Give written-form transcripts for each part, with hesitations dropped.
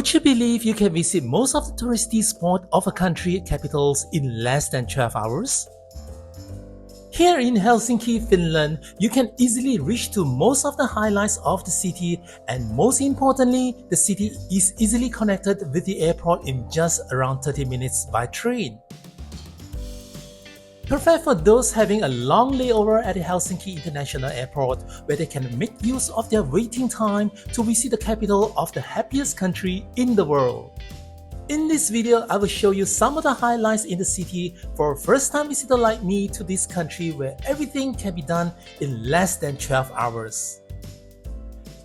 Would you believe you can visit most of the touristy spots of a country capitals in less than 12 hours? Here in Helsinki, Finland, you can easily reach to most of the highlights of the city, and most importantly, the city is easily connected with the airport in just around 30 minutes by train. Perfect for those having a long layover at the Helsinki International Airport, where they can make use of their waiting time to visit the capital of the happiest country in the world. In this video, I will show you some of the highlights in the city for a first-time visitor like me to this country where everything can be done in less than 12 hours.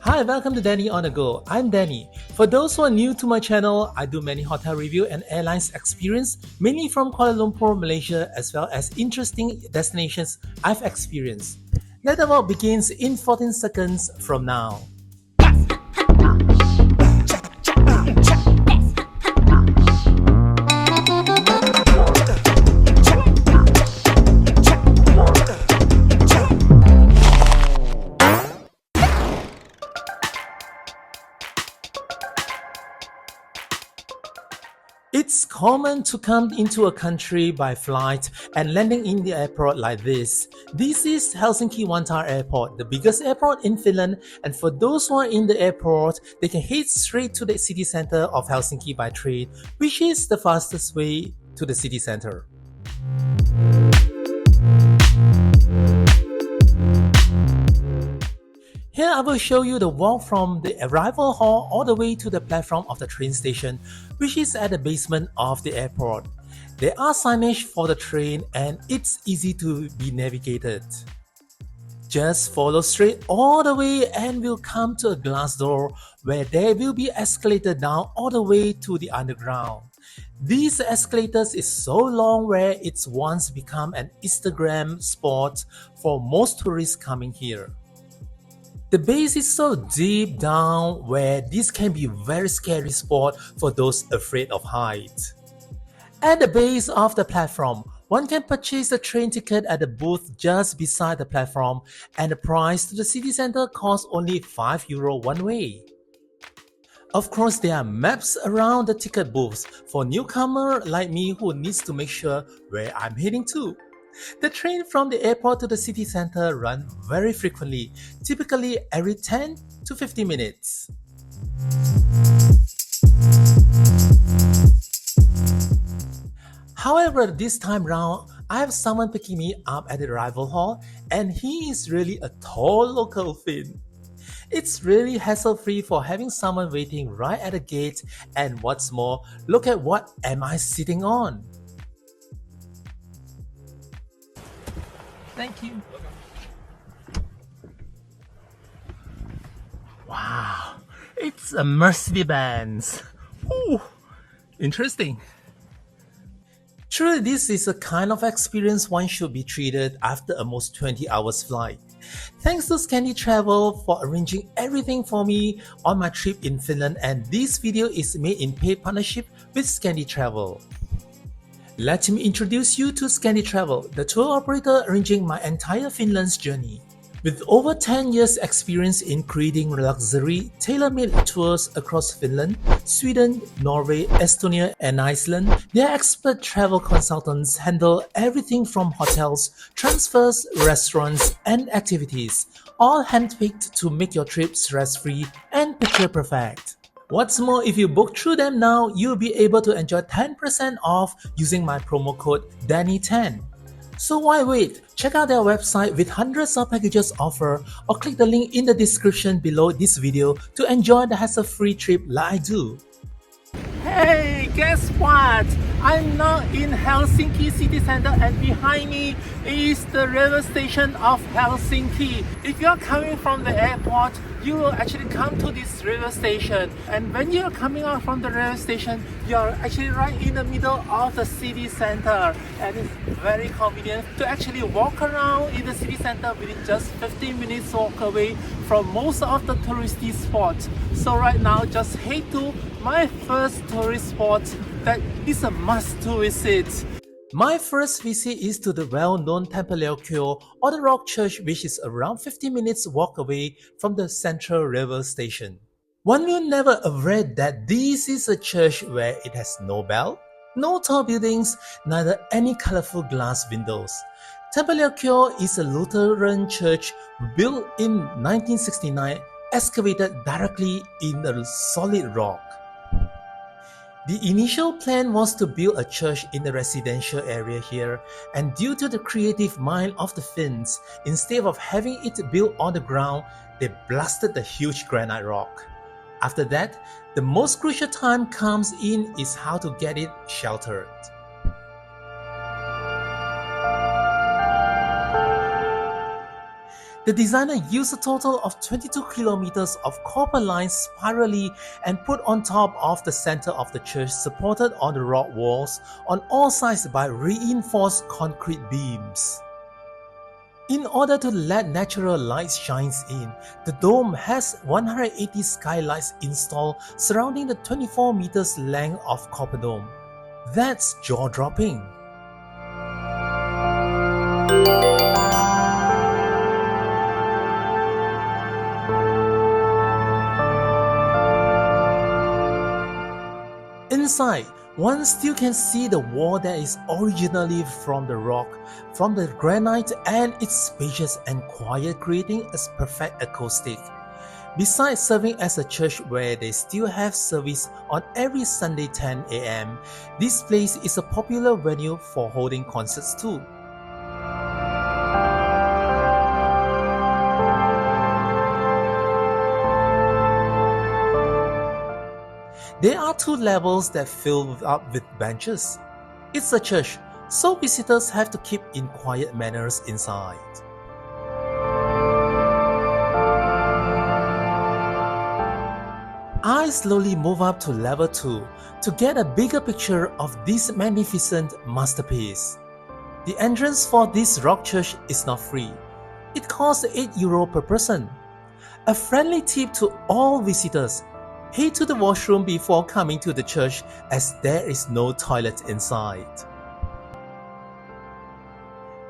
Hi, welcome to Danny on the Go. I'm Danny. For those who are new to my channel, I do many hotel review and airlines experience, mainly from Kuala Lumpur, Malaysia, as well as interesting destinations I've experienced. Let the walk begins in 14 seconds from now. It's common to come into a country by flight and landing in the airport like this. This is Helsinki Vantaa Airport, the biggest airport in Finland, and for those who are in the airport, they can head straight to the city center of Helsinki by train, which is the fastest way to the city center. Here I will show you the walk from the arrival hall all the way to the platform of the train station, which is at the basement of the airport. There are signage for the train and it's easy to be navigated. Just follow straight all the way and we'll come to a glass door where there will be escalator down all the way to the underground. These escalators is so long where it's once become an Instagram spot for most tourists coming here. The base is so deep down where this can be a very scary spot for those afraid of height. At the base of the platform, one can purchase the train ticket at the booth just beside the platform, and the price to the city center costs only €5 one way. Of course, there are maps around the ticket booths for newcomer like me who needs to make sure where I'm heading to. The train from the airport to the city center runs very frequently, typically every 10 to 50 minutes. However, this time round, I have someone picking me up at the arrival hall, and he is really a tall local Finn. It's really hassle-free for having someone waiting right at the gate, and what's more, look at what am I sitting on. Thank you. Wow, it's a Mercedes-Benz. Ooh, interesting. Truly, this is a kind of experience one should be treated after almost 20 hours flight. Thanks to Scandi Travel for arranging everything for me on my trip in Finland, and this video is made in paid partnership with Scandi Travel. Let me introduce you to Scandi Travel, the tour operator arranging my entire Finland's journey. With over 10 years experience in creating luxury, tailor-made tours across Finland, Sweden, Norway, Estonia and Iceland, their expert travel consultants handle everything from hotels, transfers, restaurants and activities, all handpicked to make your trip stress-free and picture perfect. What's more, if you book through them now, you'll be able to enjoy 10% off using my promo code DANNY10. So why wait? Check out their website with hundreds of packages offer, or click the link in the description below this video to enjoy the hassle-free trip like I do. Hey, guess what? I'm now in Helsinki city center, and behind me is the railway station of Helsinki. If you're coming from the airport, you will actually come to this railway station, and when you're coming out from the railway station, you're actually right in the middle of the city center, and it's very convenient to actually walk around in the city center within just 15 minutes walk away from most of the touristy spots. So right now, just head to my first tourist spot that is a must to visit. My first visit is to the well-known Temppeliaukio, or the Rock Church, which is around 50 minutes walk away from the central railway station. One will never read that this is a church where it has no bell, no tall buildings, neither any colorful glass windows. Temppeliaukio is a Lutheran church built in 1969, excavated directly in the solid rock. The initial plan was to build a church in the residential area here, and due to the creative mind of the Finns, instead of having it built on the ground, they blasted the huge granite rock. After that, the most crucial time comes in is how to get it sheltered. The designer used a total of 22 kilometers of copper lines spirally and put on top of the center of the church, supported on the rock walls on all sides by reinforced concrete beams. In order to let natural light shine in, the dome has 180 skylights installed surrounding the 24 meters length of copper dome. That's jaw-dropping. Inside, one still can see the wall that is originally from the rock, from the granite, and it's spacious and quiet, creating a perfect acoustic. Besides serving as a church where they still have service on every Sunday 10 a.m., this place is a popular venue for holding concerts too. There are 2 levels that fill up with benches. It's a church, so visitors have to keep in quiet manners inside. I slowly move up to level 2 to get a bigger picture of this magnificent masterpiece. The entrance for this rock church is not free. It costs €8 per person. A friendly tip to all visitors: head to the washroom before coming to the church, as there is no toilet inside.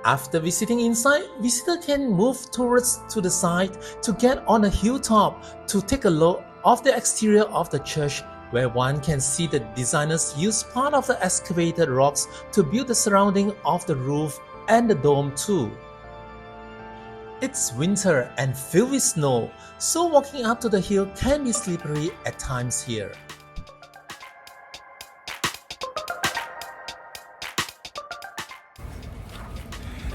After visiting inside, visitors can move towards to the side to get on a hilltop to take a look of the exterior of the church, where one can see the designers use part of the excavated rocks to build the surrounding of the roof and the dome too. It's winter and filled with snow, so walking up to the hill can be slippery at times here.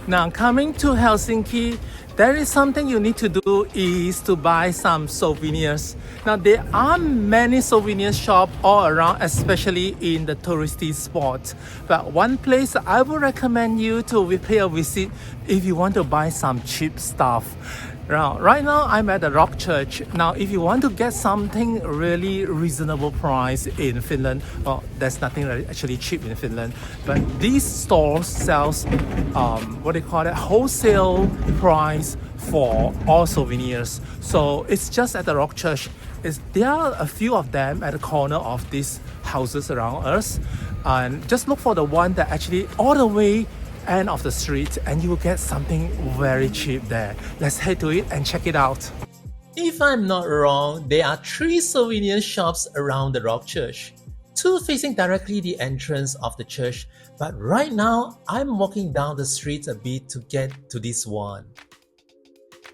Now coming to Helsinki, there is something you need to do is to buy some souvenirs. Now there are many souvenir shops all around, especially in the touristy spots. But one place I would recommend you to pay a visit if you want to buy some cheap stuff. Now, right now I'm at the Rock Church. Now if you want to get something really reasonable price in Finland, well, there's nothing really actually cheap in Finland, but these stores sells what they call it, wholesale price for all souvenirs. So it's just at the Rock Church. There are a few of them at the corner of these houses around us, and just look for the one that actually all the way end of the street, and you will get something very cheap there. Let's head to it and check it out. If I'm not wrong, there are 3 souvenir shops around the Rock Church, 2 facing directly the entrance of the church, but right now I'm walking down the street a bit to get to this one.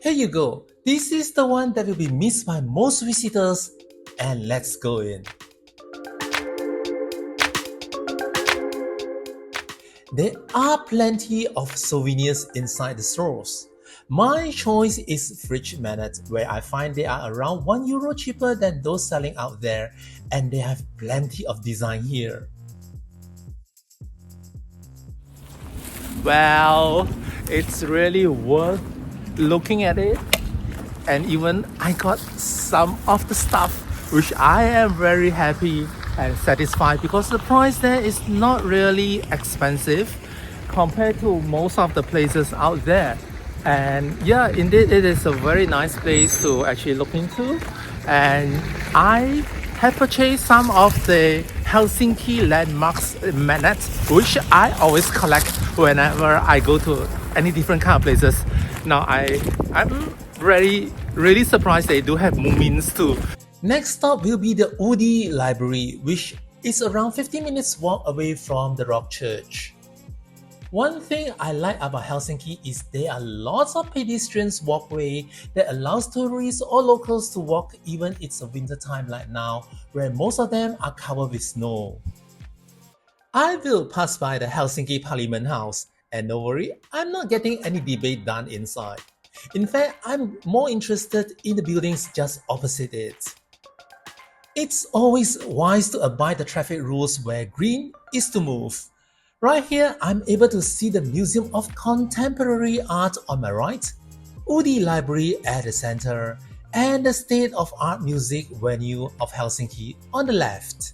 Here you go. This is the one that will be missed by most visitors, and let's go in. There are plenty of souvenirs inside the stores. My choice is fridge magnet, where I find they are around €1 cheaper than those selling out there, and they have plenty of design here. Well, it's really worth looking at it, and even I got some of the stuff which I am very happy and satisfied, because the price there is not really expensive compared to most of the places out there. And yeah, indeed it is a very nice place to actually look into, and I have purchased some of the Helsinki landmarks magnets, which I always collect whenever I go to any different kind of places. Now I'm really surprised they do have moomins too. Next stop will be the Oodi Library, which is around 15 minutes walk away from the Rock Church. One thing I like about Helsinki is there are lots of pedestrians walkway that allows tourists or locals to walk even it's a winter time like now, where most of them are covered with snow. I will pass by the Helsinki Parliament House, and don't worry, I'm not getting any debate done inside. In fact, I'm more interested in the buildings just opposite it. It's always wise to abide the traffic rules where green is to move. Right here, I'm able to see the Museum of Contemporary Art on my right, Oodi Library at the center, and the state-of-art music venue of Helsinki on the left.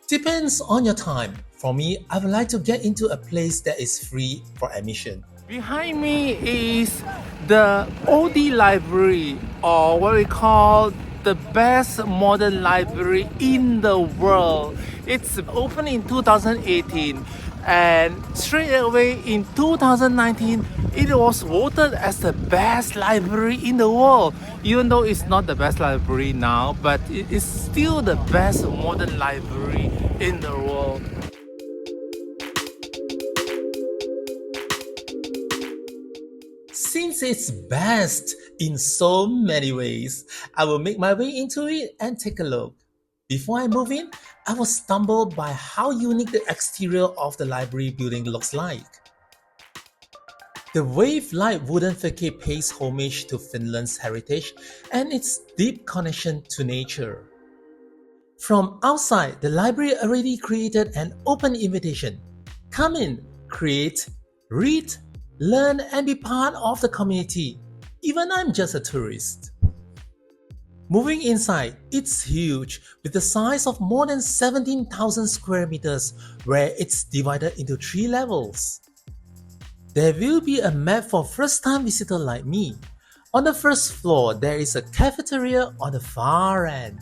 Depends on your time. For me, I would like to get into a place that is free for admission. Behind me is the Oodi Library, or what we call the best modern library in the world. It's opened in 2018, and straight away in 2019 it was voted as the best library in the world. Even though it's not the best library now, but it is still the best modern library in the world. Since it's best in so many ways, I will make my way into it and take a look. Before I move in, I was stumbled by how unique the exterior of the library building looks like. The wave-like wooden facade pays homage to Finland's heritage and its deep connection to nature. From outside, the library already created an open invitation. Come in, create, read, learn and be part of the community. Even I'm just a tourist. Moving inside, it's huge with the size of more than 17,000 square meters where it's divided into 3 levels. There will be a map for first-time visitor like me. On the first floor, there is a cafeteria on the far end.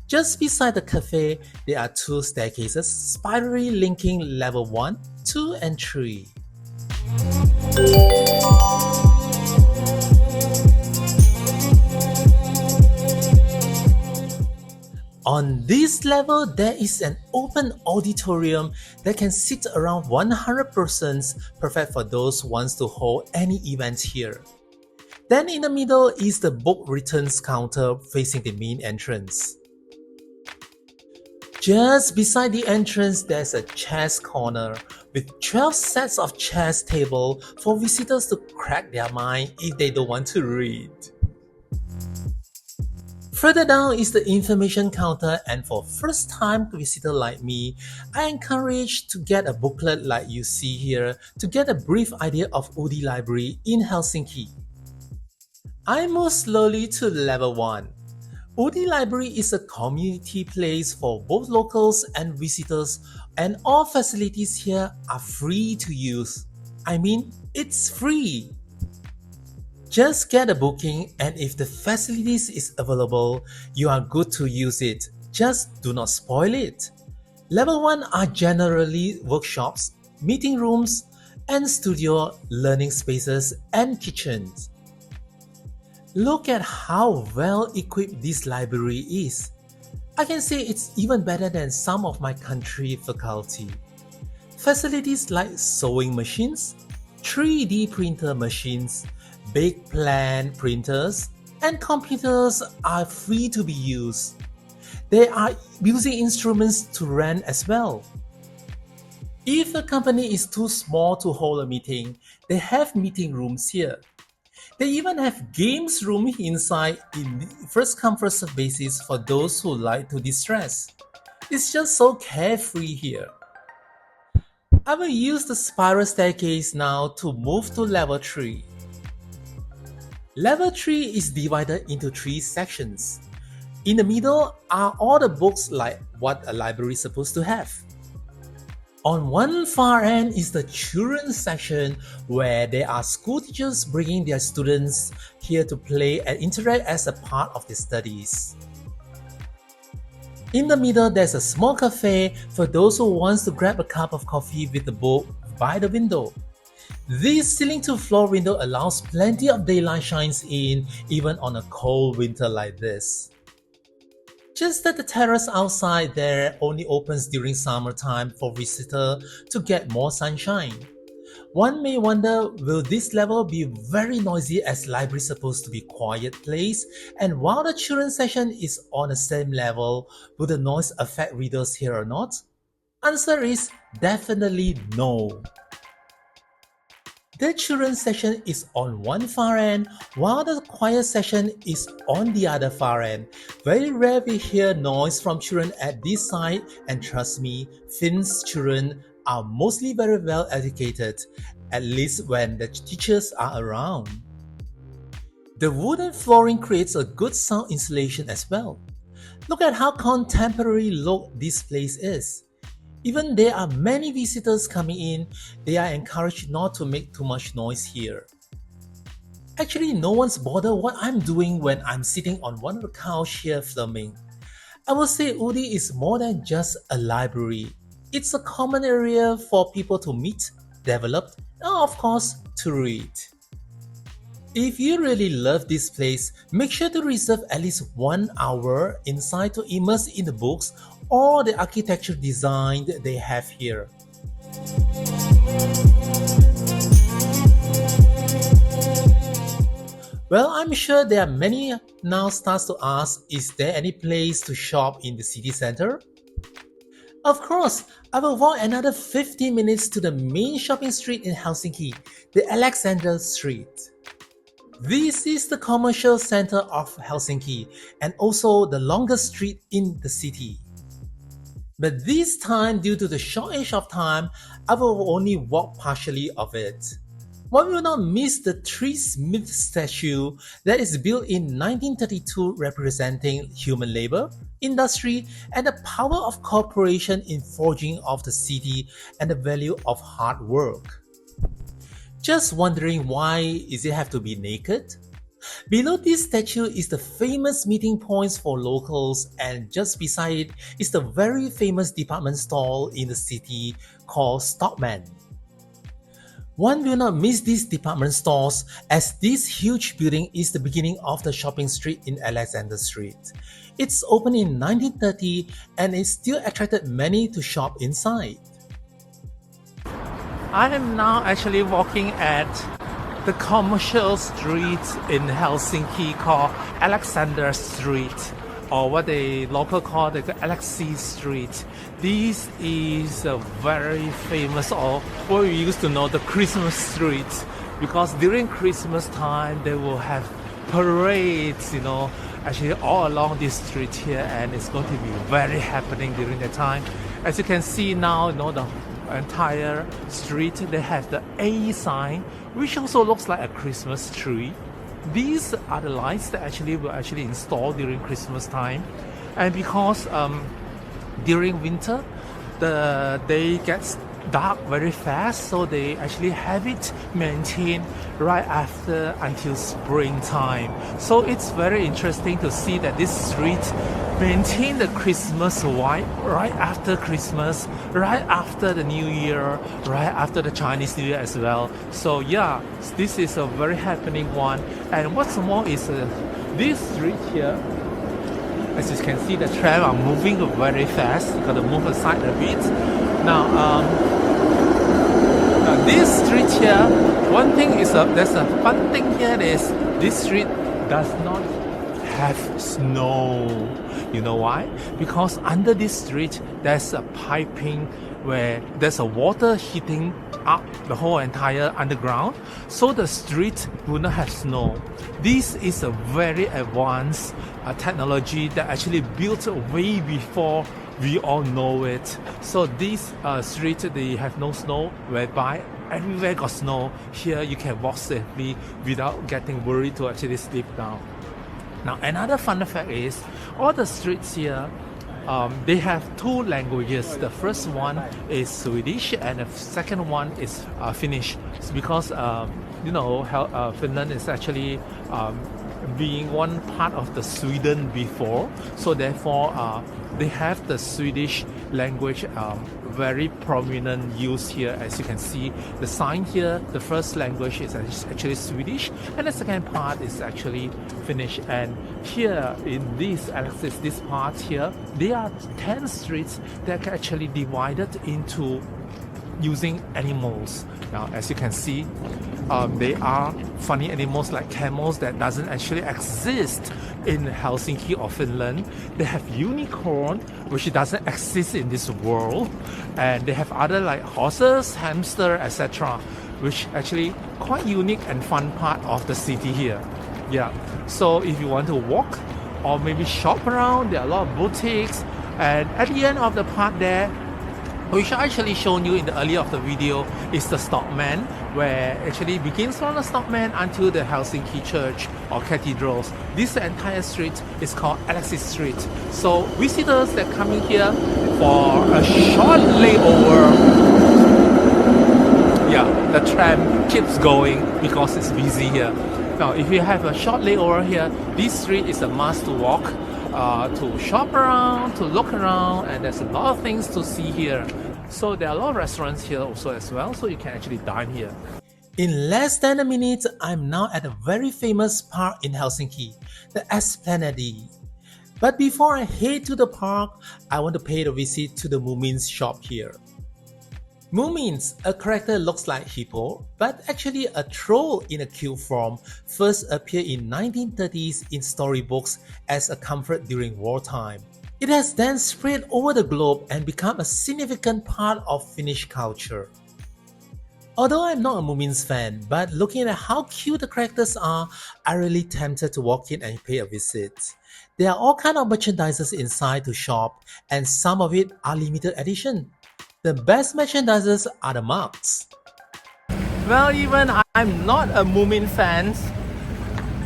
Just beside the cafe, there are 2 staircases spirally linking level 1, 2 and 3. On this level, there is an open auditorium that can sit around 100 persons, perfect for those who want to hold any event here. Then in the middle is the book returns counter facing the main entrance. Just beside the entrance, there's a chess corner with 12 sets of chess tables for visitors to crack their mind if they don't want to read. Further down is the information counter, and for first-time visitor like me, I encourage to get a booklet like you see here to get a brief idea of Oodi Library in Helsinki. I move slowly to level 1. Oodi Library is a community place for both locals and visitors, and all facilities here are free to use. I mean, it's free! Just get a booking, and if the facilities is available, you are good to use it. Just do not spoil it. Level 1 are generally workshops, meeting rooms, and studio, learning spaces, and kitchens. Look at how well equipped this library is. I can say it's even better than some of my country faculty. Facilities like sewing machines, 3D printer machines, big plan printers, and computers are free to be used. There are music instruments to rent as well. If a company is too small to hold a meeting, they have meeting rooms here. They even have games room inside in first come first serve basis for those who like to distress. It's just so carefree here. I will use the spiral staircase now to move to level 3. Level 3 is divided into 3 sections. In the middle are all the books like what a library is supposed to have. On one far end is the children's section where there are school teachers bringing their students here to play and interact as a part of their studies. In the middle, there's a small cafe for those who want to grab a cup of coffee with a book by the window. This ceiling-to-floor window allows plenty of daylight shines in even on a cold winter like this. Just that the terrace outside there only opens during summertime for visitors to get more sunshine. One may wonder, will this level be very noisy as library is supposed to be a quiet place, and while the children's section is on the same level, will the noise affect readers here or not? Answer is definitely no. The children's section is on one far end, while the quiet section is on the other far end. Very rare we hear noise from children at this side, and trust me, Finns children are mostly very well educated, at least when the teachers are around. The wooden flooring creates a good sound insulation as well. Look at how contemporary look this place is. Even there are many visitors coming in, they are encouraged not to make too much noise here. Actually, no one's bothered what I'm doing when I'm sitting on one of the couch here filming. I would say Oodi is more than just a library. It's a common area for people to meet, develop, and of course, to read. If you really love this place, make sure to reserve at least 1 hour inside to immerse in the books or the architecture design they have here. Well, I'm sure there are many now starts to ask, is there any place to shop in the city center? Of course, I will walk another 15 minutes to the main shopping street in Helsinki, the Alexander Street. This is the commercial center of Helsinki and also the longest street in the city. But this time, due to the shortage of time, I will only walk partially of it. One will not miss the Tree Smith statue that is built in 1932 representing human labor, industry, and the power of cooperation in forging of the city and the value of hard work. Just wondering why is it have to be naked? Below this statue is the famous meeting points for locals, and just beside it is the very famous department store in the city called Stockman. One will not miss these department stores as this huge building is the beginning of the shopping street in Alexander Street. It's opened in 1930 and it still attracted many to shop inside. I am now actually walking at the commercial street in Helsinki called Alexander Street, or what the local call the Alexi Street. This is a very famous, or what we used to know, the Christmas street, because during Christmas time they will have parades, actually all along this street here, and it's going to be very happening during the time. As you can see now, the entire street, they have the A sign, which also looks like a Christmas tree. These are the lights that will install during Christmas time, and because during winter the day gets dark very fast, so they actually have it maintained right after until springtime. So it's very interesting to see that this street maintain the Christmas vibe right after Christmas, right after the New Year, right after the Chinese New Year as well. So yeah, this is a very happening one. And what's more is this street here, as you can see, the tram are moving very fast. You gotta move aside a bit. Now this street here, one thing is there's a fun thing here is this street does not have snow. You know why? Because under this street there's a piping where there's a water heating up the whole entire underground, so the street will not have snow. This is a very advanced technology that actually built way before we all know it. So this street, they have no snow, whereby everywhere got snow. Here you can walk safely without getting worried to actually slip down. Now another fun fact is all the streets here, they have two languages. The first one is Swedish and the second one is Finnish. It's because Finland is actually being one part of the Sweden before, so therefore they have the Swedish language very prominent use here. As you can see, the sign here, the first language is actually Swedish, and the second part is actually Finnish. And here in this axis, this part here, there are 10 streets that are actually divided into using animals. Now, as you can see, they are funny animals like camels that doesn't actually exist in Helsinki or Finland. They have unicorn, which doesn't exist in this world, and they have other like horses, hamster, etc., which actually quite unique and fun part of the city here. Yeah, so if you want to walk or maybe shop around, there are a lot of boutiques, and at the end of the park there, which I actually shown you in the earlier of the video, is the Stockman, where actually begins from the Stockman until the Helsinki Church or cathedrals. This entire street is called Aleksanterinkatu Street. So visitors that coming here for a short layover, yeah, the tram keeps going because it's busy here. Now, if you have a short layover here, this street is a must to walk. To shop around, to look around, and there's a lot of things to see here. So there are a lot of restaurants here also as well, so you can actually dine here. In less than a minute, I'm now at a very famous park in Helsinki, the Esplanadi. But before I head to the park, I want to pay a visit to the Moomin's shop here. Moomins, a character looks like hippo, but actually a troll in a cube form, first appeared in 1930s in storybooks as a comfort during wartime. It has then spread over the globe and become a significant part of Finnish culture. Although I'm not a Moomins fan, but looking at how cute the characters are, I'm really tempted to walk in and pay a visit. There are all kinds of merchandises inside to shop, and some of it are limited edition. The best merchandises are the mugs. Well, even I'm not a Moomin fan,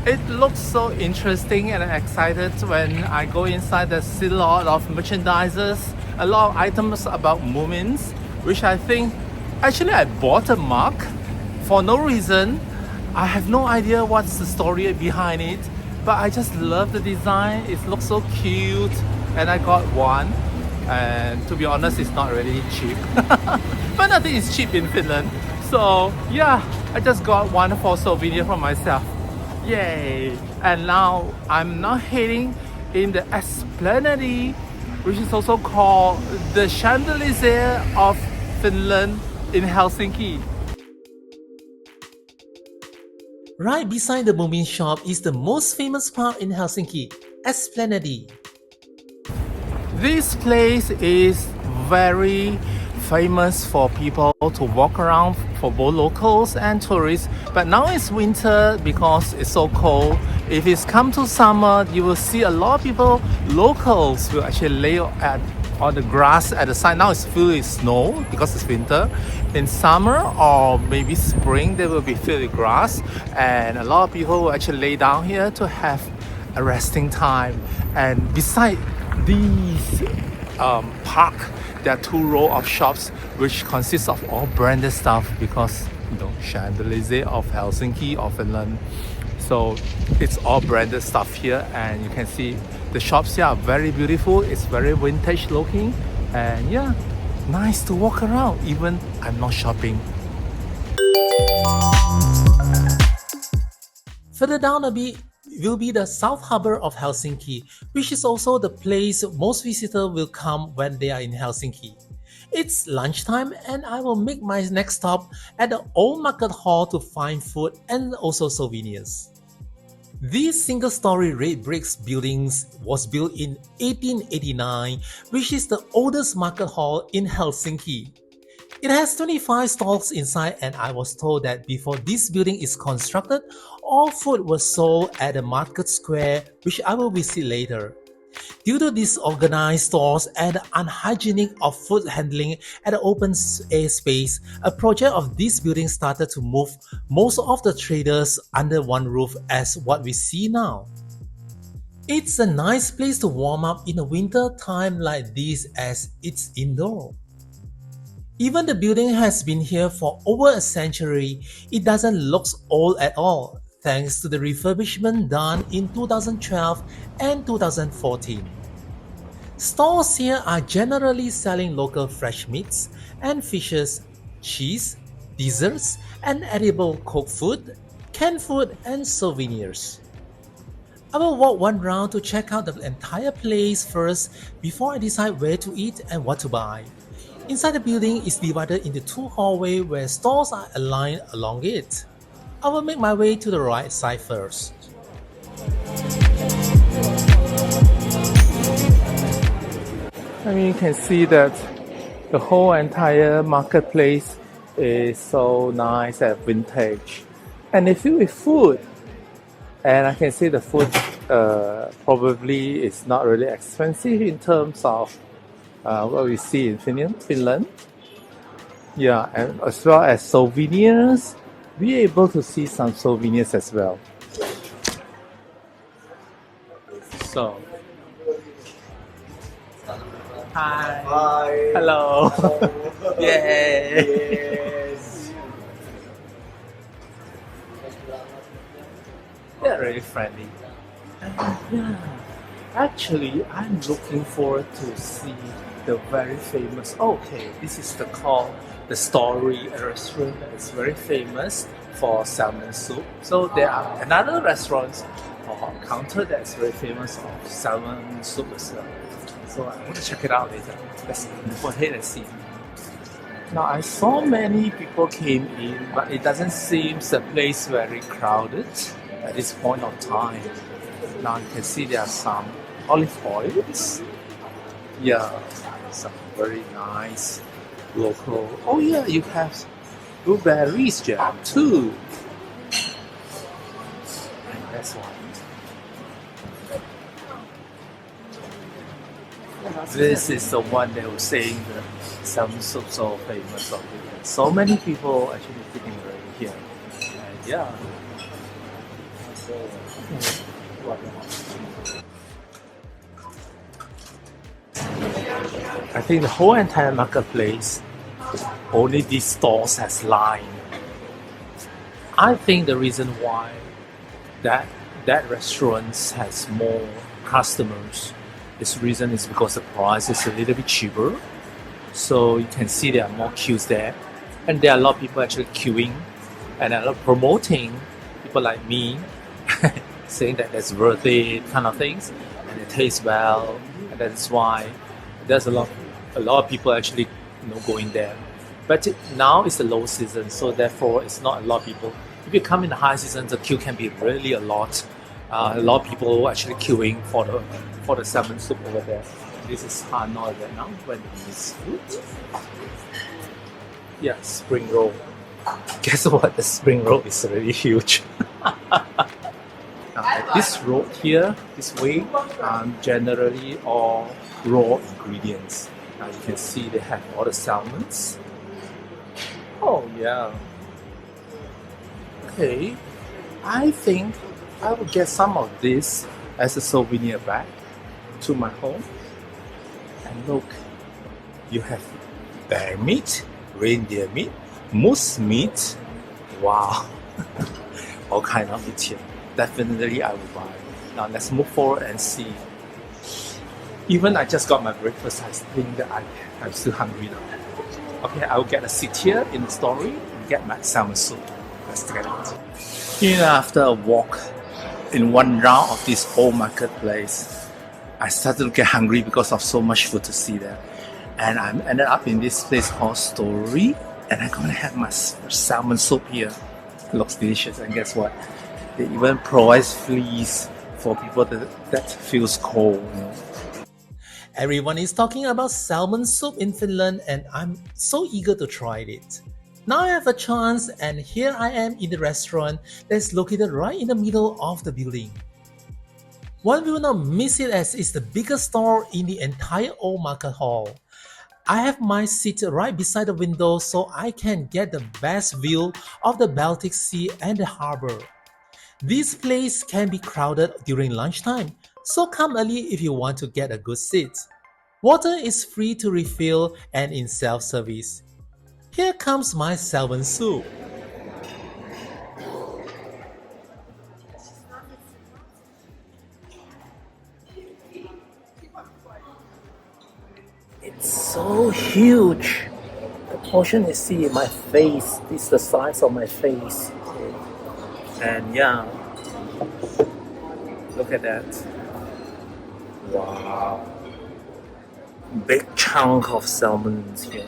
it looks so interesting and I'm excited when I go inside. There's still a lot of merchandises, a lot of items about Moomins, which I think, actually I bought a mug for no reason. I have no idea what's the story behind it, but I just love the design. It looks so cute and I got one. And to be honest, it's not really cheap. But nothing is cheap in Finland. So yeah, I just got one for souvenir for myself. Yay! And now I'm now heading in the Esplanadi, which is also called the Chandelier of Finland in Helsinki. Right beside the Moomin shop is the most famous park in Helsinki, Esplanadi. This place is very famous for people to walk around, for both locals and tourists. But now it's winter because it's so cold. If it's come to summer, you will see a lot of people, locals, will actually lay on the grass at the side. Now it's filled with snow because it's winter. In summer or maybe spring, they will be filled with grass, and a lot of people will actually lay down here to have a resting time. And beside these park, there are 2 rows of shops which consist of all branded stuff because, you know, Chandelier of Helsinki or Finland. So it's all branded stuff here, and you can see the shops here are very beautiful. It's very vintage looking, and yeah, nice to walk around even I'm not shopping. Further down a bit will be the South Harbour of Helsinki, which is also the place most visitors will come when they are in Helsinki. It's lunchtime and I will make my next stop at the Old Market Hall to find food and also souvenirs. This single-story red bricks buildings was built in 1889, which is the oldest market hall in Helsinki. It has 25 stalls inside, and I was told that before this building is constructed, all food was sold at the market square, which I will visit later. Due to disorganized stores and the unhygienic of food handling at the open air space, a project of this building started to move most of the traders under one roof as what we see now. It's a nice place to warm up in a winter time like this as it's indoor. Even the building has been here for over a century, it doesn't look old at all. thanks to the refurbishment done in 2012 and 2014. Stores here are generally selling local fresh meats and fishes, cheese, desserts, and edible cooked food, canned food, and souvenirs. I will walk one round to check out the entire place first before I decide where to eat and what to buy. Inside the building is divided into two hallways where stores are aligned along it. I will make my way to the right side first. I mean, you can see that the whole entire marketplace is so nice and vintage. And they fill with food. And I can see the food probably is not really expensive in terms of what we see in Finland. Yeah, and as well as souvenirs, we're able to see some souvenirs as well. So, hi. Hi. Hello. Yay. Yes. They're really friendly. Yeah. Actually, I'm looking forward to see the very famous. Okay, this is called the Story restaurant that is very famous for salmon soup. So there are another restaurant or counter that's very famous of salmon soup as well. So I want to check it out later. Let's go ahead and see. Now I saw many people came in, but it doesn't seem the place very crowded at this point of time. Now you can see there are some olive oils. Yeah, some very nice local. Oh yeah, you have blueberries jam too. And that's one. This is the one that was saying the salmon soup so famous of it. So many people actually sitting right here. And yeah. I think the whole entire marketplace, only these stores has line. I think the reason why that restaurant has more customers, this reason is because the price is a little bit cheaper. So you can see there are more queues there, and there are a lot of people actually queuing, and a lot of promoting people like me, saying that that's worth it kind of things, and it tastes well, and that's why there's a lot of people actually going there. But now it's the low season, so therefore it's not a lot of people. If you come in the high season, the queue can be really a lot. A lot of people actually queuing for the salmon soup over there. This is Hanoi Vietnam when it's food. Yeah, spring roll. Guess what? The spring roll is really huge. This road here, this way, generally all raw ingredients. You can see they have all the salmons. Oh yeah. Okay, I think I will get some of this as a souvenir bag to my home. And look, you have bear meat, reindeer meat, moose meat. Wow, all kind of it here. Definitely I will buy. Now let's move forward and see. Even I just got my breakfast, I think that I'm still hungry now. Okay, I will get a seat here in the story and get my salmon soup. Let's get it. You know, after a walk in one round of this whole marketplace, I started to get hungry because of so much food to see there. And I ended up in this place called Story, and I'm gonna have my salmon soup here. It looks delicious, and guess what? They even provide fleece for people that feels cold. Everyone is talking about salmon soup in Finland, and I'm so eager to try it. Now I have a chance, and here I am in the restaurant that's located right in the middle of the building. One will not miss it as it's the biggest store in the entire old market hall. I have my seat right beside the window so I can get the best view of the Baltic Sea and the harbor. This place can be crowded during lunchtime, so come early if you want to get a good seat. Water is free to refill and in self-service. Here comes my salmon soup. so huge. The portion is see my face. This is the size of my face. And yeah, look at that. Wow. Big chunk of salmon here.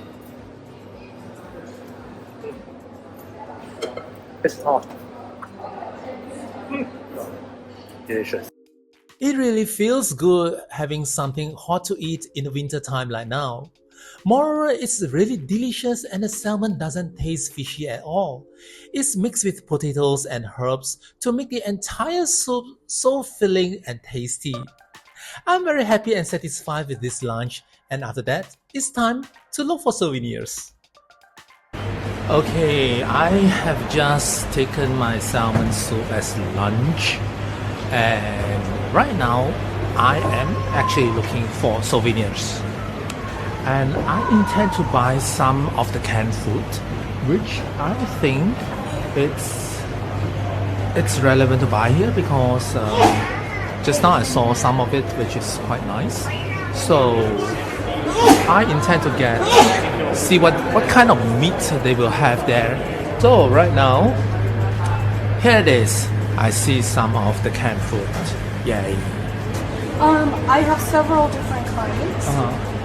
It's hot. Delicious. It really feels good having something hot to eat in the winter time like now. Moreover, it's really delicious and the salmon doesn't taste fishy at all. It's mixed with potatoes and herbs to make the entire soup so filling and tasty. I'm very happy and satisfied with this lunch, and after that, it's time to look for souvenirs. Okay, I have just taken my salmon soup as lunch, and right now I am actually looking for souvenirs. And I intend to buy some of the canned food, which I think it's relevant to buy here because just now I saw some of it which is quite nice. So I intend to see what kind of meat they will have there. So right now, here it is. I see some of the canned food. Yay. I have several different kinds.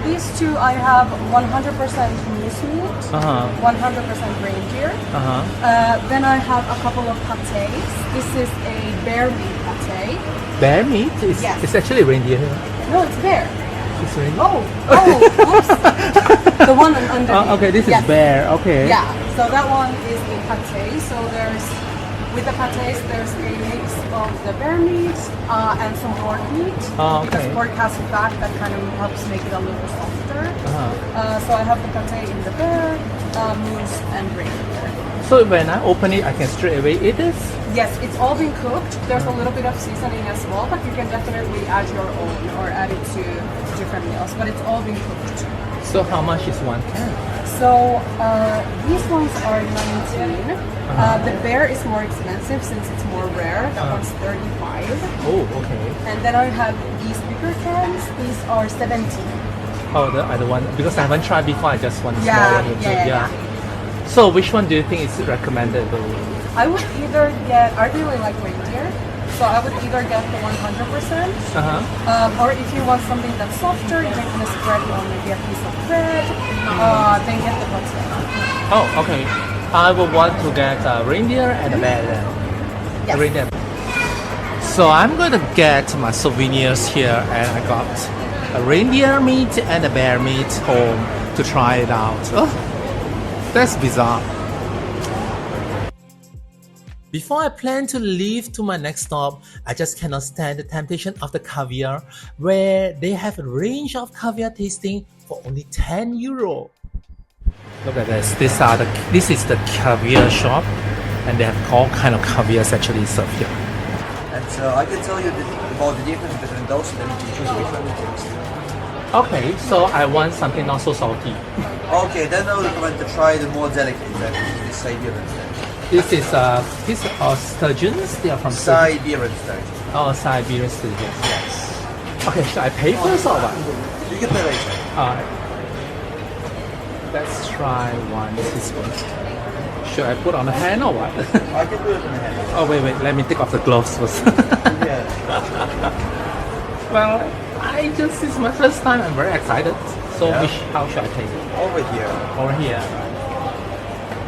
These two I have 100% moose meat, 100% reindeer. Then I have a couple of patés. This is a bear meat paté. Bear meat? Yes. It's actually reindeer here. No, it's bear. It's reindeer? Oops. The one underneath. Okay, this is bear. Okay. Yeah, so that one is the paté. So with the patés, there's a mix of the bear meat and some pork meat. Because pork has fat that kind of helps make it a little softer. So I have the paté in the bear, moose, and reindeer. So when I open it, I can straight away eat this? Yes, it's all been cooked. There's a little bit of seasoning as well, but you can definitely add your own or add it to different meals. But it's all been cooked. So how much is one can? So these ones are 19. The bear is more expensive since it's more rare. That one's 35. Oh, okay. And then I have these bigger cans. These are 17. Oh, the other one, because I haven't tried before. I just want the small one. Yeah. So which one do you think is recommended? I would either get. I really like reindeer. So I would either get the 100%, or if you want something that's softer, you can spread it on maybe a piece of bread, then get the paté. Oh, okay. I would want to get a reindeer and a bear then. Yes. Reindeer. So I'm going to get my souvenirs here, and I got a reindeer meat and a bear meat home to try it out. Oh, that's bizarre. Before I plan to leave to my next stop, I just cannot stand the temptation of the caviar, where they have a range of caviar tasting for only 10 euro. Look at this. This is the caviar shop, and they have all kind of caviars actually served here. And I can tell you about the difference between those, and then you can choose which one you taste. Okay, so I want something not so salty. Okay, then I would recommend to try the more delicate, that is the Siberian sturgeon. These are sturgeons. They are from Siberian sturgeon. Oh, Siberian sturgeons. Yes. Okay, should I pay first or what? You can pay later. Alright. Let's try one. This one. Should I put on the hand or what? I can do it in the hand. Oh wait, let me take off the gloves first. Yeah. Well, this is my first time. I'm very excited. So how should I take it? Over here. Over here.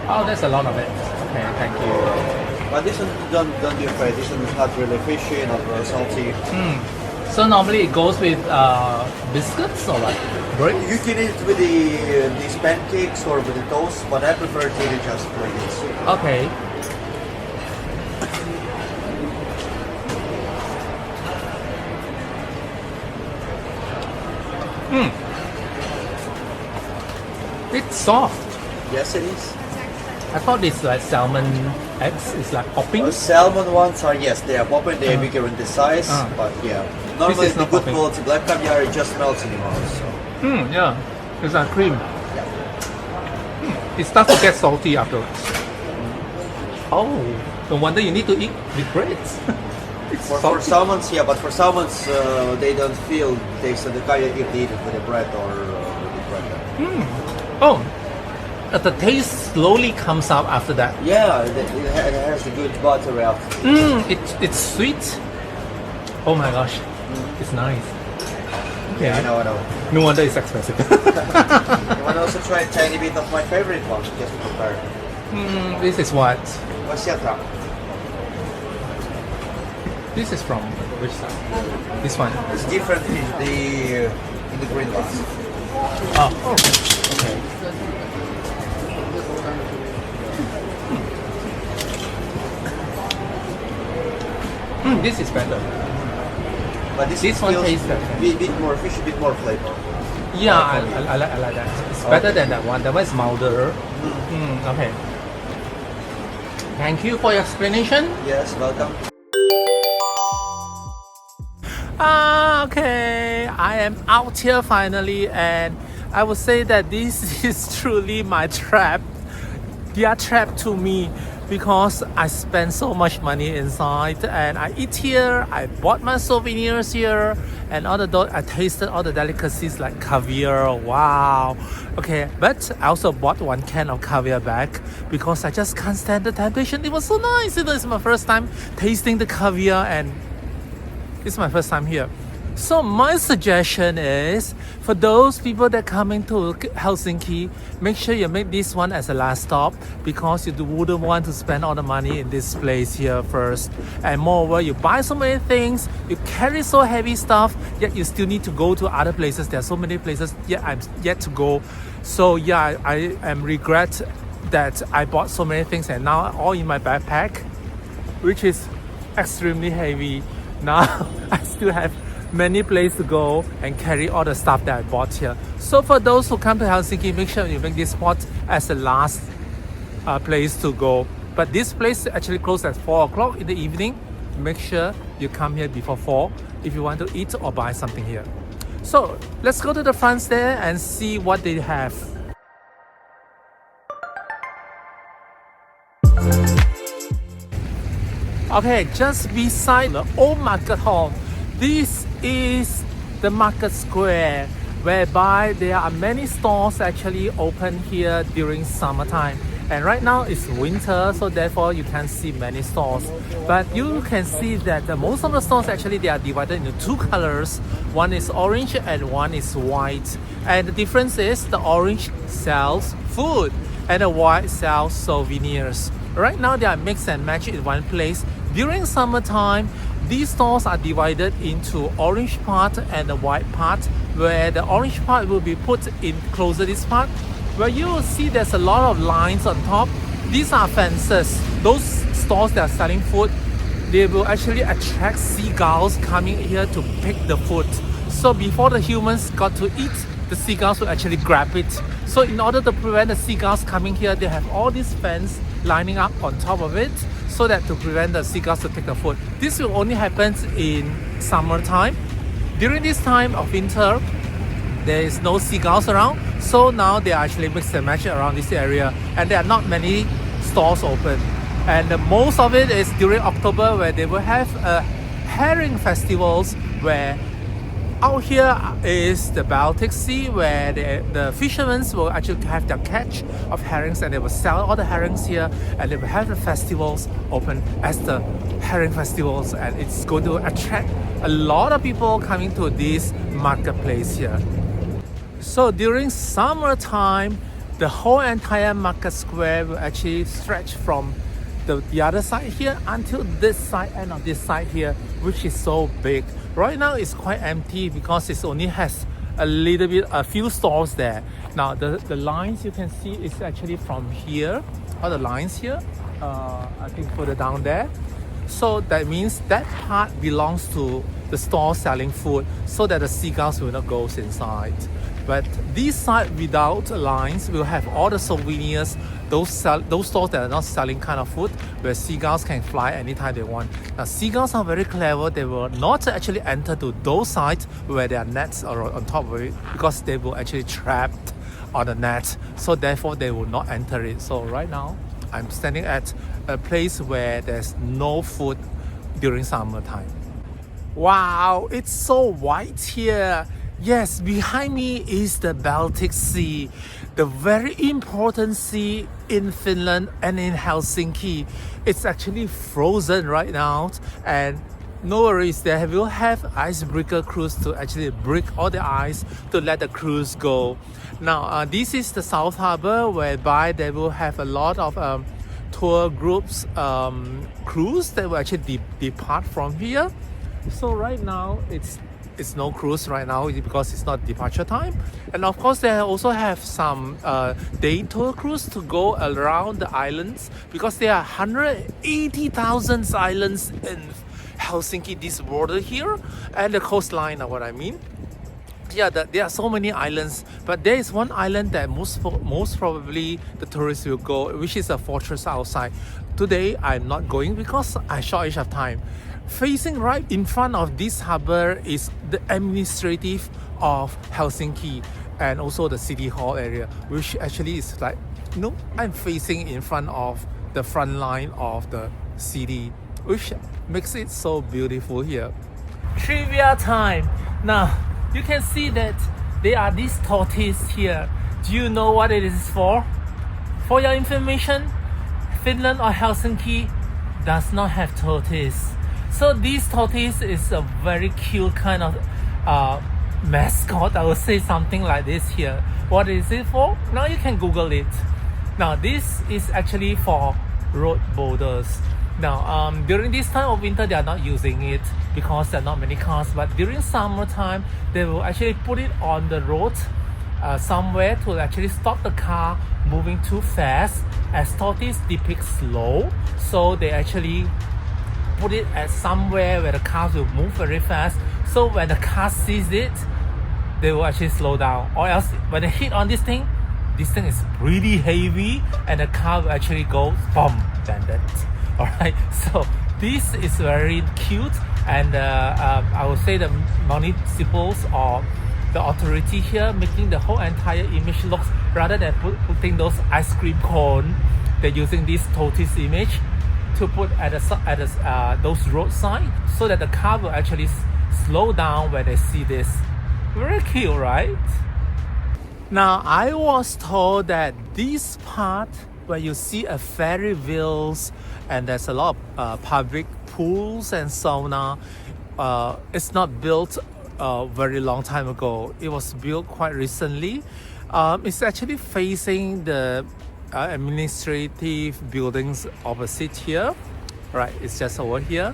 Oh, there's a lot of it. Okay, thank you. But this one, don't be afraid. This one is not really fishy, not really salty. So normally it goes with biscuits or what? Bread? You can eat it with these pancakes or with the toast, but I prefer to eat it just like this. Okay. It's soft. Yes, it is. I thought it's like salmon eggs. It's like popping. Salmon ones are, yes, they are popping. They are bigger in the size, but yeah. Normally is the not good popping. quality black caviar, it just melts in your mouth. So. Yeah. It's like cream. It starts to get salty afterwards. Oh, no wonder you need to eat with bread. For salmons, yeah, but for salmons, they don't feel taste of the caviar if they eat it with the bread or with the bread. Oh, the taste slowly comes up after that. Yeah, it has a good butter out. It's sweet. Oh my gosh, it's nice. Yeah, I know. No wonder it's expensive. You want to also try a tiny bit of my favorite one, just to compare. This is what? Wasiata. This is from which side? This one. It's different in the green glass. Oh, okay. This is better. But This one tastes better. bit more fish, a bit more flavor. Yeah, I like that. It's better than that one. That one is milder. Okay. Thank you for your explanation. Yes, welcome. Okay, I am out here finally, and I would say that this is truly my trap. Their trap to me, because I spend so much money inside, and I eat here, I bought my souvenirs here, and I tasted all the delicacies like caviar. Wow. Okay, but I also bought one can of caviar back because I just can't stand the temptation. It was so nice. It's my first time tasting the caviar, and it's my first time here. So my suggestion is, for those people that coming to Helsinki, make sure you make this one as a last stop, because you wouldn't want to spend all the money in this place here first. And moreover, you buy so many things, you carry so heavy stuff, yet you still need to go to other places. There are so many places yet I'm yet to go. So yeah, I am regret that I bought so many things and now all in my backpack, which is extremely heavy. Now I still have many places to go and carry all the stuff that I bought here. So for those who come to Helsinki, make sure you make this spot as the last place to go. But this place actually closes at 4 o'clock in the evening. Make sure you come here before 4 if you want to eat or buy something here. So let's go to the front there and see what they have. Okay, just beside the old market hall, this is the market square, whereby there are many stores actually open here during summertime. And right now it's winter, so therefore you can't see many stores. But you can see that most of the stores actually they are divided into two colors. One is orange and one is white. And the difference is the orange sells food and the white sells souvenirs. Right now they are mixed and matched in one place. During summertime, these stores are divided into orange part and the white part, where the orange part will be put in closer this part, where you will see there's a lot of lines on top. These are fences. Those stores that are selling food, they will actually attract seagulls coming here to pick the food. So before the humans got to eat, the seagulls will actually grab it. So in order to prevent the seagulls coming here, they have all these fence lining up on top of it, so that to prevent the seagulls to take the food. This will only happen in summertime. During this time of winter, there is no seagulls around, so now they are actually mixed and matched around this area, and there are not many stores open. And most of it is during October, where they will have herring festivals, where out here is the Baltic Sea, where the fishermen will actually have their catch of herrings, and they will sell all the herrings here, and they will have the festivals open as the herring festivals, and it's going to attract a lot of people coming to this marketplace here. So during summertime, the whole entire market square will actually stretch from the other side here until this side end of this side here, which is so big. Right now it's quite empty because it only has a few stores there. Now the lines you can see is actually from here, all the lines here, I think further down there. So that means that part belongs to the store selling food, so that the seagulls will not go inside. But this side without lines will have all the souvenirs, those stores that are not selling kind of food, where seagulls can fly anytime they want. Now seagulls are very clever. They will not actually enter to those sites where there are nets on top of it, because they will actually trapped on the net. So therefore they will not enter it. So right now I'm standing at a place where there's no food during summertime. Wow, it's so white here. Yes, behind me is the Baltic Sea, the very important sea in Finland and in Helsinki. It's actually frozen right now, and no worries, they will have icebreaker cruise to actually break all the ice to let the cruise go. Now, this is the South Harbor, whereby they will have a lot of tour groups cruise that will actually depart from here. So right now it's no cruise right now because it's not departure time, and of course they also have some day tour cruise to go around the islands, because there are 180,000 islands in Helsinki, this border here, and the coastline, what I mean. Yeah, there are so many islands, but there is one island that most probably the tourists will go, which is a fortress outside. Today I'm not going because I'm shortage of time. Facing right in front of this harbor is the administrative of Helsinki and also the city hall area, which actually is like, I'm facing in front of the front line of the city, which makes it so beautiful here. Trivia time. Now, you can see that there are these tortoises here. Do you know what it is for? For your information, Finland or Helsinki does not have tortoise. So this tortoise is a very cute kind of mascot. I would say something like this here. What is it for? Now you can Google it. Now this is actually for road boulders. Now during this time of winter they are not using it because there are not many cars, but during summertime they will actually put it on the road somewhere to actually stop the car moving too fast, as tortoise depict slow, so they actually put it at somewhere where the cars will move very fast, so when the car sees it they will actually slow down, or else when they hit on this thing is pretty heavy and the car will actually go boom, landed. Alright, so this is very cute, and I would say the municipals or the authority here making the whole entire image looks, rather than putting those ice cream cone, they're using this tortoise image to put at those roadside, so that the car will actually slow down when they see this. Very cute, right? Now, I was told that this part where you see a ferry wheels and there's a lot of public pools and sauna, it's not built a very long time ago. It was built quite recently. It's actually facing the administrative buildings opposite here. Right, it's just over here.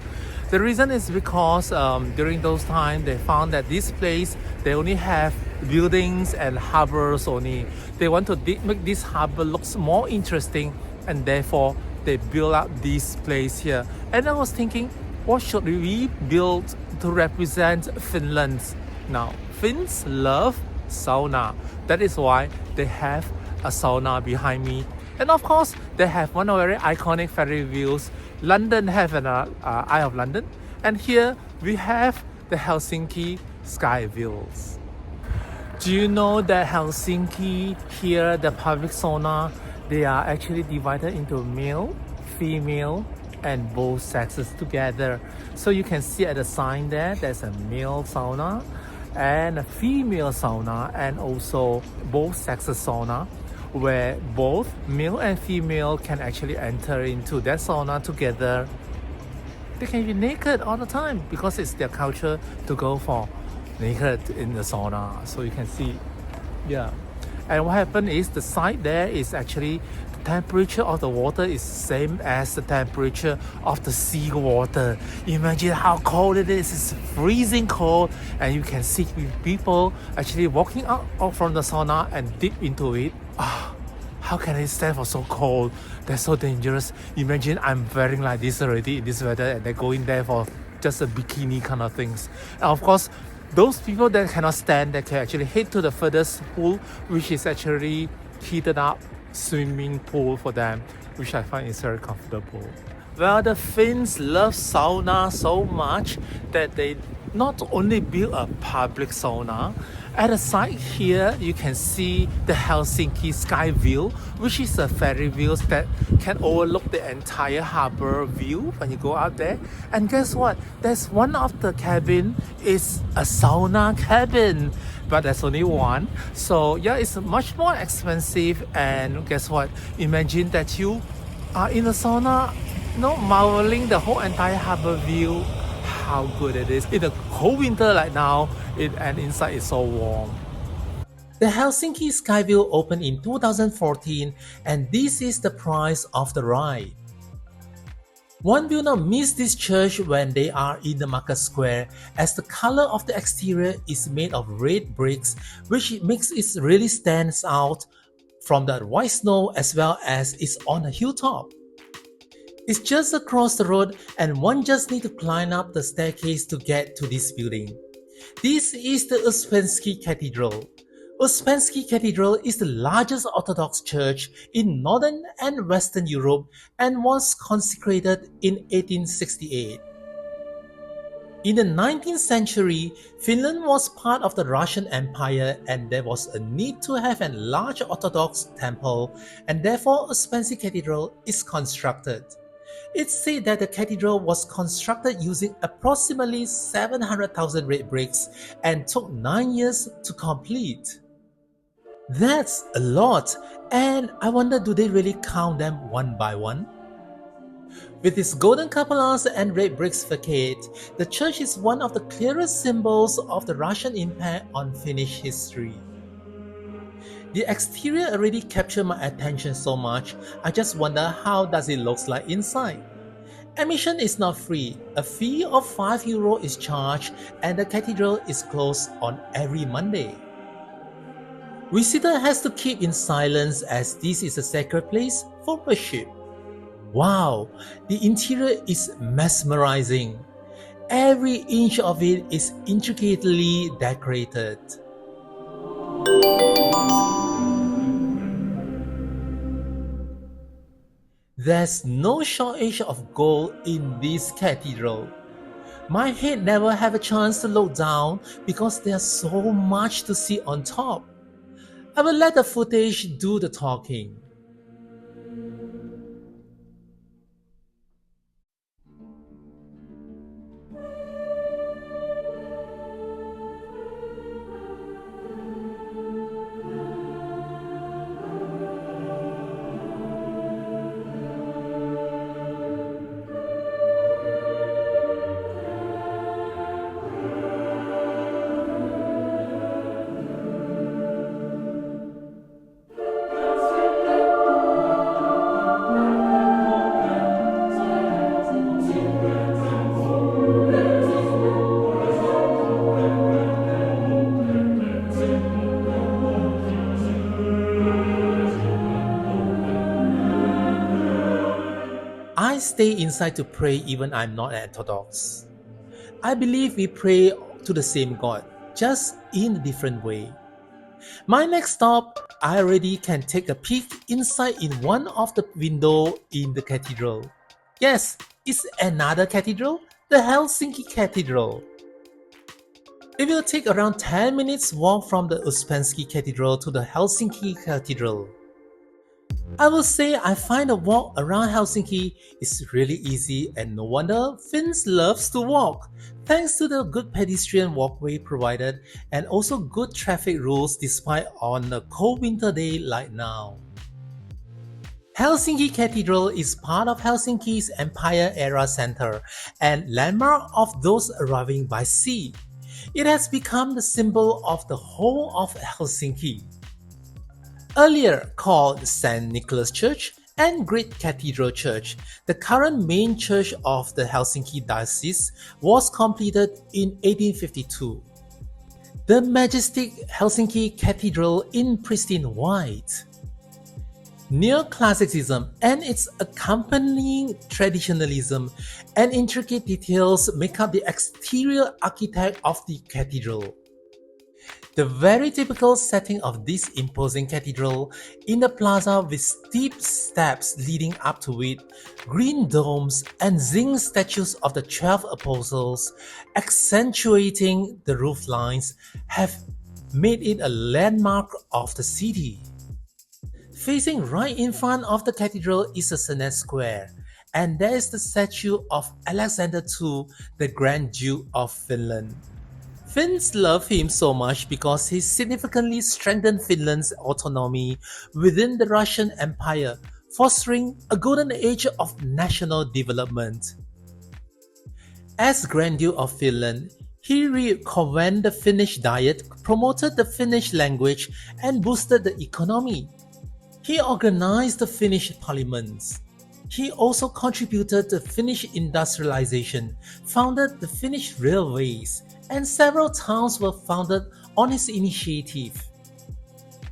The reason is because during those times they found that this place, they only have buildings and harbors only. They want to make this harbor looks more interesting, and therefore they build up this place here. And I was thinking, what should we build to represent Finland? Now, Finns love sauna. That is why they have a sauna behind me. And of course, they have one very iconic ferry wheels. London have an Eye of London. And here we have the Helsinki SkyWheels. Do you know that Helsinki, here the public sauna, they are actually divided into male, female, and both sexes together. So you can see at the sign there's a male sauna and a female sauna, and also both sexes sauna, where both male and female can actually enter into that sauna together. They can be naked all the time because it's their culture to go for naked in the sauna. So you can see, yeah. And what happened is the side there is actually the temperature of the water is same as the temperature of the sea water. Imagine how cold it is. It's freezing cold, and you can see people actually walking out from the sauna and dip into it. How can I stand for so cold? That's so dangerous. Imagine I'm wearing like this already in this weather, and they're going there for just a bikini kind of things. And of course, those people that cannot stand, they can actually head to the furthest pool, which is actually heated up swimming pool for them, which I find is very comfortable. Well, the Finns love sauna so much that they not only build a public sauna, At the side here, you can see the Helsinki SkyWheel, which is a ferry wheels that can overlook the entire harbor view when you go out there. And guess what? There's one of the cabin is a sauna cabin, but there's only one. So yeah, it's much more expensive. And guess what? Imagine that you are in a sauna, marveling the whole entire harbor view. How good it is in the cold winter like now, and inside is so warm. The Helsinki SkyWheel opened in 2014, and this is the price of the ride. One will not miss this church when they are in the market square, as the color of the exterior is made of red bricks, which makes it really stands out from the white snow as well as it's on a hilltop. It's just across the road, and one just need to climb up the staircase to get to this building. This is the Uspenski Cathedral. Uspenski Cathedral is the largest Orthodox church in Northern and Western Europe and was consecrated in 1868. In the 19th century, Finland was part of the Russian Empire, and there was a need to have a large Orthodox temple, and therefore Uspenski Cathedral is constructed. It's said that the cathedral was constructed using approximately 700,000 red bricks and took 9 years to complete. That's a lot, and I wonder, do they really count them one by one? With its golden cupolas and red bricks facade, the church is one of the clearest symbols of the Russian impact on Finnish history. The exterior already captured my attention so much, I just wonder how does it look like inside. Admission is not free. A fee of €5 is charged, and the cathedral is closed on every Monday. Visitor has to keep in silence as this is a sacred place for worship. Wow, the interior is mesmerizing. Every inch of it is intricately decorated. There's no shortage of gold in this cathedral. My head never have a chance to look down because there's so much to see on top. I will let the footage do the talking. I stay inside to pray even I'm not Orthodox. I believe we pray to the same God, just in a different way. My next stop, I already can take a peek inside in one of the windows in the cathedral. Yes, it's another cathedral, the Helsinki Cathedral. It will take around 10 minutes walk from the Uspenski Cathedral to the Helsinki Cathedral. I will say I find the walk around Helsinki is really easy, and no wonder Finns loves to walk, thanks to the good pedestrian walkway provided and also good traffic rules despite on a cold winter day like now. Helsinki Cathedral is part of Helsinki's Empire Era Center and landmark of those arriving by sea. It has become the symbol of the whole of Helsinki. Earlier called St. Nicholas Church and Great Cathedral Church, the current main church of the Helsinki Diocese was completed in 1852. The majestic Helsinki Cathedral in pristine white. Neoclassicism and its accompanying traditionalism and intricate details make up the exterior architect of the cathedral. The very typical setting of this imposing cathedral in the plaza with steep steps leading up to it, green domes and zinc statues of the 12 apostles accentuating the roof lines have made it a landmark of the city. Facing right in front of the cathedral is the Senate Square, and there is the statue of Alexander II, the Grand Duke of Finland. Finns love him so much because he significantly strengthened Finland's autonomy within the Russian Empire, fostering a golden age of national development. As Grand Duke of Finland, he reconvened the Finnish diet, promoted the Finnish language, and boosted the economy. He organized the Finnish parliaments. He also contributed to Finnish industrialization, founded the Finnish railways, and several towns were founded on his initiative.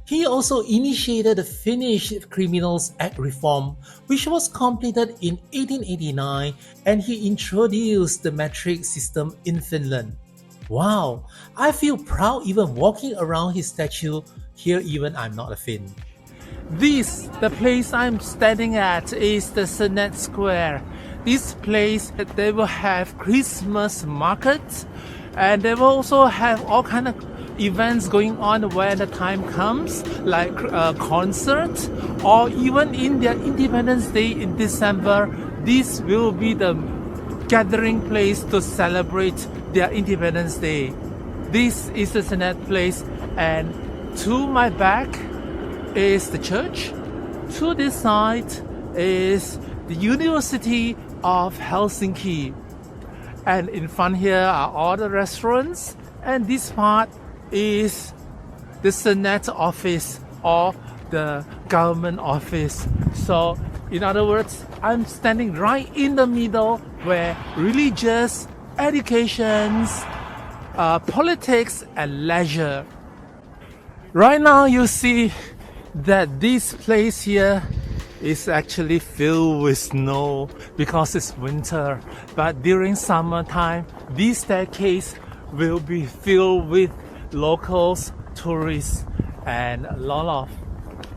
He also initiated the Finnish Criminals Act reform, which was completed in 1889, and he introduced the metric system in Finland. Wow, I feel proud even walking around his statue here even I'm not a Finn. The place I'm standing at is the Senate Square. This place, they will have Christmas markets, and they will also have all kind of events going on when the time comes, like a concert, or even in their Independence Day in December, this will be the gathering place to celebrate their Independence Day. This is the Senate place, and to my back is the church. To this side is the University of Helsinki. And in front here are all the restaurants, and this part is the Senate office or the government office. So in other words, I'm standing right in the middle where religious, education, politics and leisure. Right now you see that this place here is actually filled with snow because it's winter, but during summertime this staircase will be filled with locals, tourists, and a lot of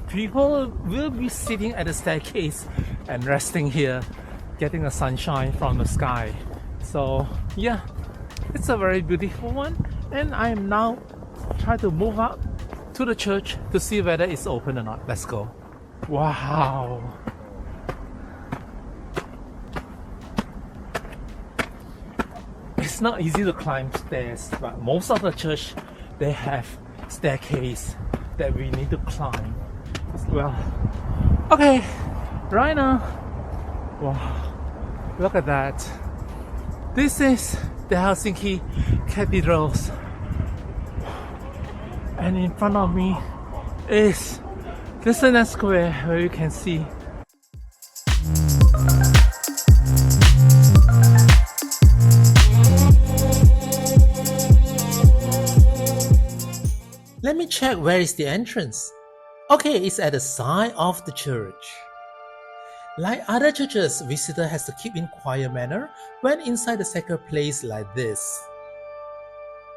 people will be sitting at the staircase and resting here, getting the sunshine from the sky. So yeah, it's a very beautiful one, and I am now trying to move up to the church to see whether it's open or not. Let's go. Wow. It's not easy to climb stairs, but most of the church, they have staircase that we need to climb as well. Okay, right now, wow, look at that. This is the Helsinki Cathedrals, and in front of me is the Senate Square, where you can see. Let me check where is the entrance. Okay, it's at the side of the church. Like other churches, visitor has to keep in quiet manner when inside the sacred place like this.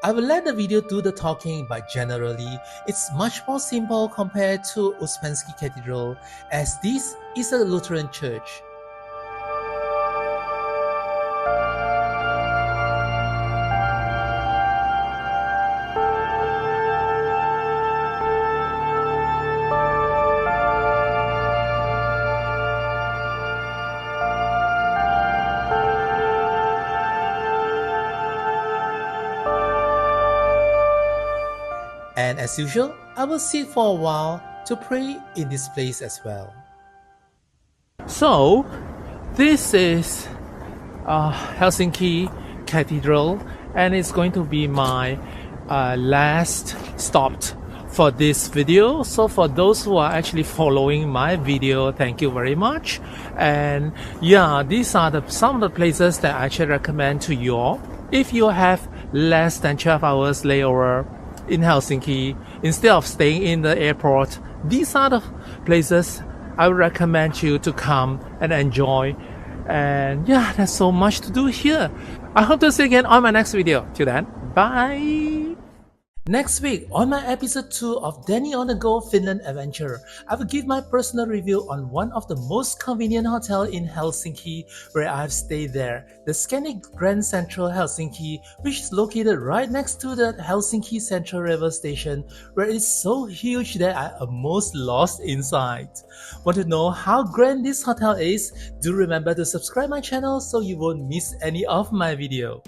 I will let the video do the talking, but generally, it's much more simple compared to Uspenski Cathedral, as this is a Lutheran church. And as usual, I will sit for a while to pray in this place as well. So, this is Helsinki Cathedral, and it's going to be my last stop for this video. So for those who are actually following my video, thank you very much. And yeah, these are some of the places that I actually recommend to you all. If you have less than 12 hours layover in Helsinki, instead of staying in the airport, these are the places I would recommend you to come and enjoy. And yeah, there's so much to do here. I hope to see you again on my next video. Till then, bye! Next week, on my episode 2 of Danny on the Go Finland Adventure, I will give my personal review on one of the most convenient hotels in Helsinki where I have stayed there, the Scandi Grand Central Helsinki, which is located right next to the Helsinki Central Railway Station, where it's so huge that I almost lost inside. Want to know how grand this hotel is? Do remember to subscribe my channel so you won't miss any of my video.